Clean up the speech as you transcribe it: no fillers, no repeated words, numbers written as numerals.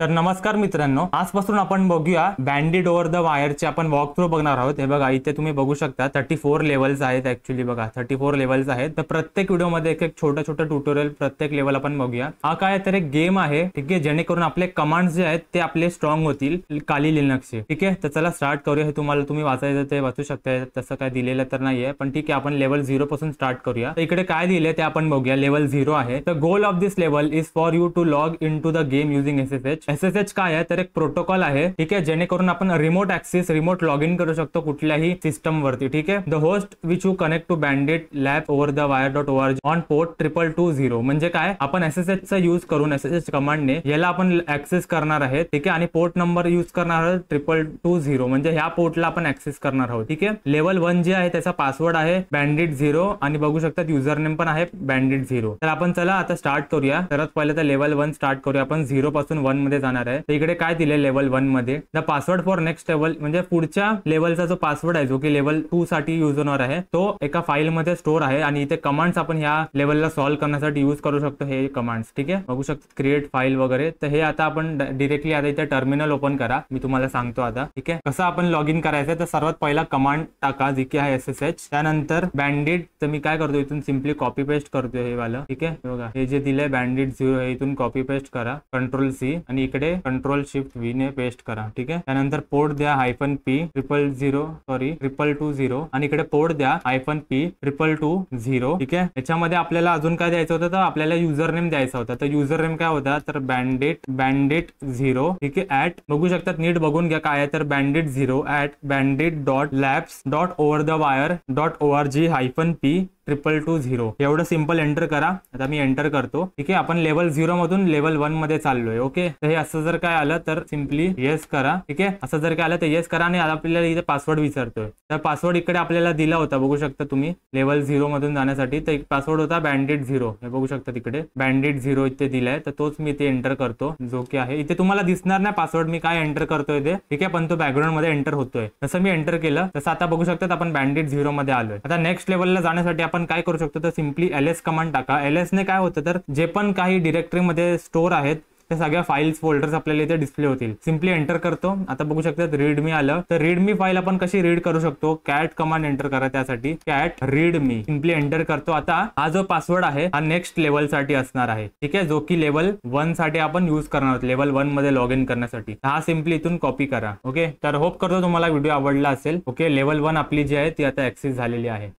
तर नमस्कार मित्रांनो, आजपासून आपण बघूया बँडिट ओव्हर द वायरचे आपण वॉक थ्रू बघणार आहोत। हे बघा इथे तुम्ही बघू शकता 34 लेवल्स आहेत। ऍक्च्युली बघा 34 लेवल्स आहेत। तर प्रत्येक व्हिडिओमध्ये एक एक छोटा छोटा ट्युटोरियल प्रत्येक लेवल आपण बघूया। हा काय तर एक गेम आहे, ठीक आहे, जेणेकरून आपले कमांड्स जे आहेत ते आपले स्ट्रॉंग होतील काली लिनक्सचे। ठीक आहे, तर चला स्टार्ट करूया। हे तुम्हाला तुम्ही वाचायचं ते वाचू शकता, तसं काय दिलेलं तर नाहीये, पण ठीक आहे, आपण लेवल 0 पासून स्टार्ट करूया। तर इकडे काय दिले ते आपण बघूया। लेवल 0 आहे। The goal of this level is for you to log in to the game using SSH काय आहे तर एक प्रोटोकॉल आहे, ठीक आहे, जेणेकरून आपण remote access remote log in करू शकतो कुठल्याही सिस्टम वरती। ठीक आहे, the host which you connect to bandit lab over the wire.org on port 2220 म्हणजे काय, आपण SSH चा यूज करून SSH कमांडने याला आपण ऍक्सेस करणार आहे। ठीक आहे, आणि पोर्ट नंबर यूज करणार आहोत 2220 म्हणजे ह्या पोर्टला आपण ऍक्सेस करणार आहोत। ठीक आहे, लेवल 1 जे आहे त्याचा पासवर्ड आहे बँडिट 0 आणि बघू शकतात युजर नेम पण आहे बँडिट 0। तर आपण चला आता स्टार्ट करूया। सर्वात पहिले तर लेवल 1 स्टार्ट करूया। आपण 0 पासून 1 मध्ये जाणार आहे। इकडे काय दिले लेवल 1 मध्ये, the password for next level म्हणजे पुढच्या लेवलचा जो पासवर्ड आहे जो की लेवल 2 साठी यूज होणार आहे तो एका फाईल मध्ये स्टोअर आहे। आणि इथे कमांड्स आपण ह्या लेवलला सॉल्व्ह करण्यासाठी यूज करू शकतो हे कमांड्स। ठीक आहे, बघू शकतो क्रिएट फाईल वगैरे। तर हे आता आपण डिरेक्टली आता इथे टर्मिनल ओपन करा, मी तुम्हाला सांगतो आता। ठीक आहे, कसं आपण लॉग इन करायचं तर सर्वात पहिला कमांड टाका जी की आहे SSH, त्यानंतर बँडिट। तर मी काय करतो इथून सिम्पली कॉपी पेस्ट करतो हे वाला। ठीक आहे, बघा हे जे दिलंय बँडिट 0 हे इथून कॉपी पेस्ट करा, Ctrl+C आणि इकडे Ctrl+Shift+V ने पेस्ट करा। ठीक आहे, त्यानंतर पोर्ट द्या -P 2220 आणि इकडे पोर्ट द्या -P 2220। ठीक आहे, याच्यामध्ये आपल्याला अजून काय द्यायचं होतं तर आपल्याला युजर नेम द्यायचा होता। तर युजर नेम काय होता तर बँडिट 0। ठीक आहे, ऍट बघू शकतात, नीट बघून घ्या काय आहे तर बँडिट 0 @bandit.labs.org-p 2220 एवढं सिंपल एंटर करा। आता मी एंटर करतो। ठीक आहे, आपण लेवल 0 मधून लेवल 1 मध्ये चाललोय। ओके, तर हे असं जर काय आलं तर सिंपली येस करा। ठीक आहे, असं जर काय आलं तर येस करा आणि आपल्याला इथे पासवर्ड विचारतोय तर पासवर्ड इकडे आपल्याला दिला होता, बघू शकता तुम्ही लेवल 0 मधून जाण्यासाठी। तर एक पासवर्ड होता बँडिट 0, हे बघू शकता तिकडे बँडिट 0 इथे दिलाय। तर तोच मी इथे एंटर करतो जो की आहे इथे। तुम्हाला दिसणार नाही पासवर्ड मी काय एंटर करतोय ते, ठीक आहे, पण तो बॅकग्राऊंड मध्ये एंटर होतोय। तसं मी एंटर केलं तसं आता बघू शकतात आपण बँडिट 0 मध्ये आलोय। आता नेक्स्ट लेवलला जाण्यासाठी आपण काय करू शकतो तर सिंपली ls कमांड टाका। ls ने काय होतं तर जे पण काही डिरेक्टरीमध्ये स्टोअर आहेत त्या सगळ्या फाईल्स फोल्डर्स आपल्याला इथे डिस्प्ले होतील। सिंपली एंटर करतो। आता बघू शकता रीडमी आलं, तर रीडमी फाईल आपण कशी रीड करू शकतो, कॅट कमांड एंटर करा, त्यासाठी कॅट रीडमी सिंपली एंटर करतो। आता हा जो पासवर्ड आहे हा नेक्स्ट लेवल साठी असणार आहे। ठीक आहे, जो की लेवल 1 साठी आपण यूज करणार आहोत लेवल 1 मध्ये लॉग इन करण्यासाठी। हा सिंपली इथून कॉपी करा। ओके, तर होप करतो तुम्हाला व्हिडिओ आवडला असेल। ओके, लेवल 1 आपली जी आहे ती आता ऍक्सेस झालेली आहे।